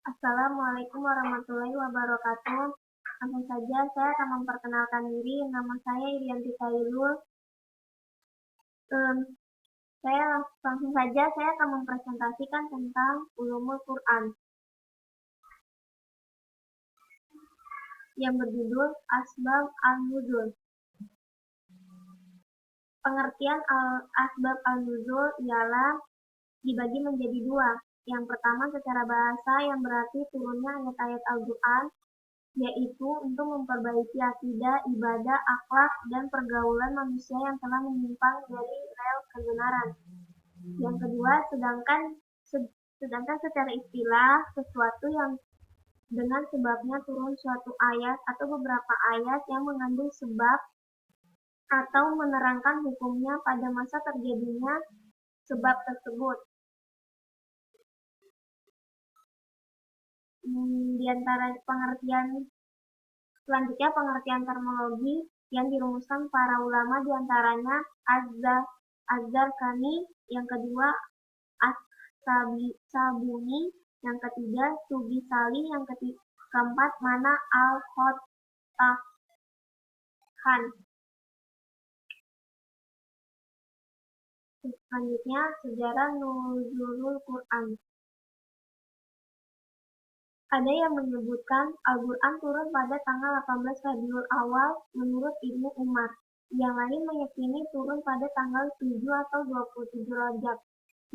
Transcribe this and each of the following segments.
Assalamualaikum warahmatullahi wabarakatuh. Langsung saja saya akan memperkenalkan diri. Nama saya Irianti Kairul. Em, langsung saja saya akan mempresentasikan tentang Ulumul Quran yang berjudul Asbab An-Nuzul. Pengertian Asbab An-Nuzul ialah dibagi menjadi dua. Yang pertama secara bahasa yang berarti turunnya ayat-ayat Al-Quran, yaitu untuk memperbaiki akidah, ibadah, akhlak, dan pergaulan manusia yang telah menyimpang dari rel kebenaran. Yang kedua, sedangkan secara istilah, sesuatu yang dengan sebabnya turun suatu ayat atau beberapa ayat yang mengandung sebab atau menerangkan hukumnya pada masa terjadinya sebab tersebut. Di antara selanjutnya pengertian terminologi yang dirumuskan para ulama diantaranya Az-Zarqani, yang kedua As-Sabuni, yang ketiga Tubisali, yang keempat Mana Al-Khottahan. Selanjutnya sejarah Nuzulul Quran. Ada yang menyebutkan Al-Quran turun pada tanggal 18 Rabiul Awal menurut Ibnu Umar. Yang lain meyakini turun pada tanggal 7 atau 27 Rajab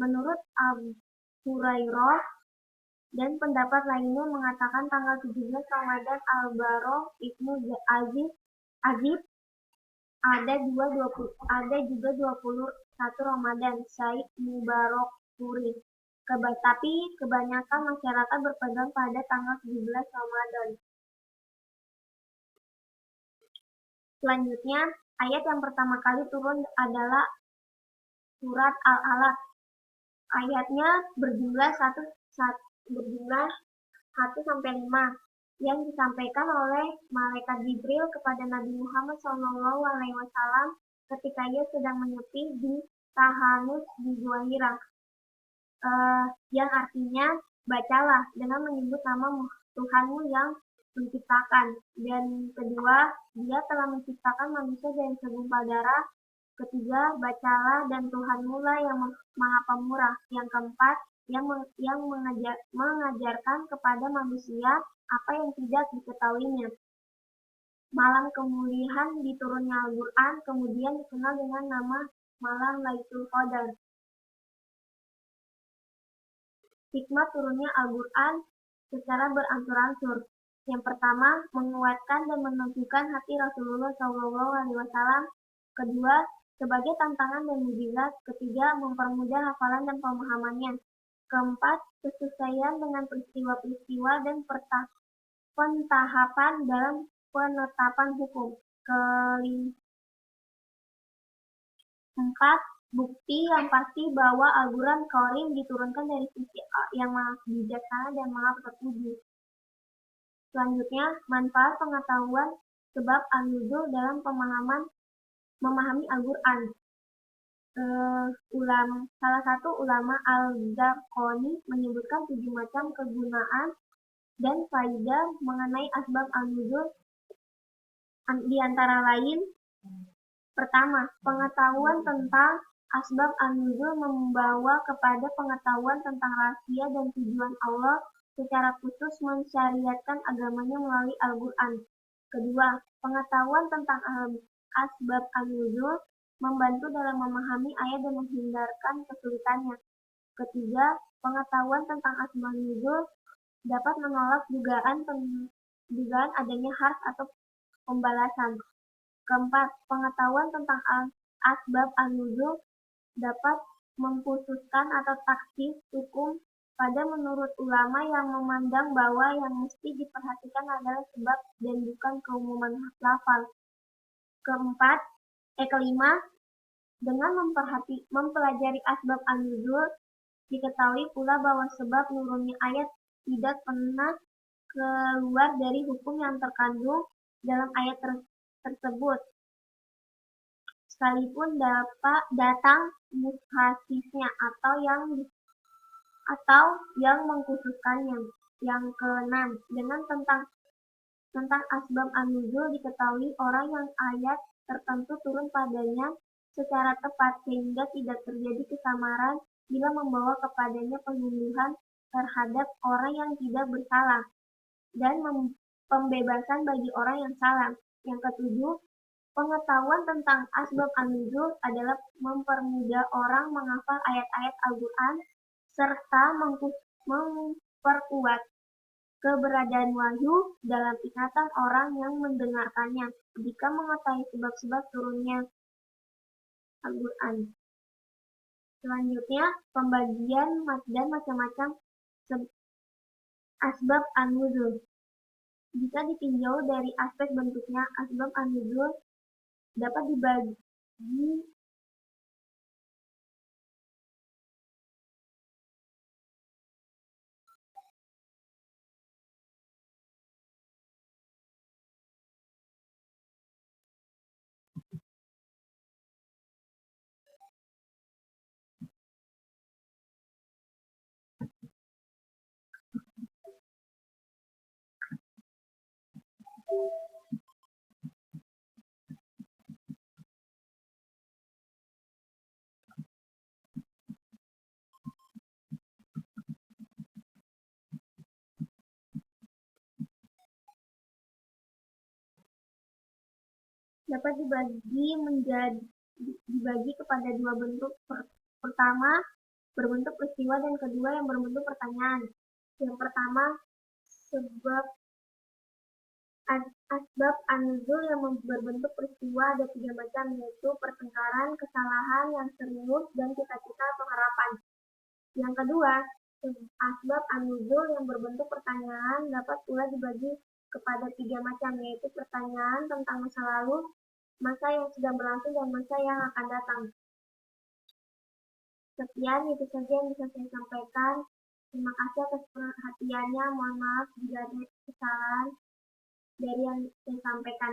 menurut Abu Hurairah, dan pendapat lainnya mengatakan tanggal 17 Ramadan. Al-Barah Ibnu Azib ada juga 21 Ramadan. Said Mubarakpuri. Tapi kebanyakan masyarakat berpegang pada tanggal 17 Ramadan. Selanjutnya, ayat yang pertama kali turun adalah surat Al-Alaq. Ayatnya berjumlah 1-5 yang disampaikan oleh malaikat Jibril kepada Nabi Muhammad SAW ketika ia sedang menyepi di Tahanus di Gua Hira. Yang artinya, bacalah dengan menyebut nama Tuhanmu yang menciptakan. Dan kedua, dia telah menciptakan manusia dari segumpal darah. Ketiga, bacalah dan Tuhanmu lah yang maha pemurah. Yang keempat, yang mengajarkan kepada manusia apa yang tidak diketahuinya. Malam kemuliaan diturunnya Al-Quran kemudian dikenal dengan nama malam Lailatul Qadar. Hikmah turunnya Al-Quran secara beransur-ansur. Yang pertama, menguatkan dan meneguhkan hati Rasulullah SAW. Kedua, sebagai tantangan dan mukjizat. Ketiga, mempermudah hafalan dan pemahamannya. Keempat, kesesuaian dengan peristiwa-peristiwa dan pentahapan dalam penetapan hukum. Keempat, bukti yang pasti bahwa Al-Quran Karim diturunkan dari sisi yang maha bijaksana dan maha terpuji. Selanjutnya, manfaat pengetahuan sebab An-Nuzul dalam memahami Al-Quran. Salah satu ulama Al-Zarqani menyebutkan 7 macam kegunaan dan faidah mengenai asbab An-Nuzul, di antara lain: pertama, pengetahuan tentang asbab An-Nuzul membawa kepada pengetahuan tentang rahasia dan tujuan Allah secara khusus mensyariatkan agamanya melalui Al-Quran. Kedua, pengetahuan tentang asbab An-Nuzul membantu dalam memahami ayat dan menghindarkan kesulitannya. Ketiga, pengetahuan tentang asbab An-Nuzul dapat menolak dugaan adanya harf atau pembalasan. Keempat, pengetahuan tentang asbab An-Nuzul dapat mengkhususkan atau taksis hukum pada menurut ulama yang memandang bahwa yang mesti diperhatikan adalah sebab dan bukan keumuman lafal. Kelima, dengan mempelajari asbab An-Nuzul, diketahui pula bahwa sebab nurunnya ayat tidak pernah keluar dari hukum yang terkandung dalam ayat tersebut, sekalipun dapat datang mukhasisnya atau yang mengkhususkannya. Yang keenam, tentang asbab an-nuzul diketahui orang yang ayat tertentu turun padanya secara tepat sehingga tidak terjadi kesamaran bila membawa kepadanya pembunuhan terhadap orang yang tidak bersalah dan pembebasan bagi orang yang salah. Yang ketujuh, pengetahuan tentang asbab an-nuzul adalah mempermudah orang menghafal ayat-ayat Al-Quran serta memperkuat keberadaan wahyu dalam ingatan orang yang mendengarkannya jika mengetahui sebab-sebab turunnya Al-Quran. Selanjutnya, pembagian dan macam-macam asbab an-nuzul. Jika ditinjau dari aspek bentuknya, asbab an-nuzul dapat dibagi dibagi kepada dua bentuk. Pertama, berbentuk peristiwa dan kedua yang berbentuk pertanyaan. Yang pertama, asbab an-nuzul yang berbentuk peristiwa ada 3 macam, yaitu pertengkaran, kesalahan yang serius, dan cita-cita atau harapan. Yang kedua, asbab an-nuzul yang berbentuk pertanyaan dapat pula dibagi kepada 3 macam, yaitu pertanyaan tentang masa lalu, masa yang sudah berlangsung, dan masa yang akan datang. Sekian, itu saja yang bisa saya sampaikan. Terima kasih atas perhatiannya. Mohon maaf jika ada kesalahan dari yang saya sampaikan.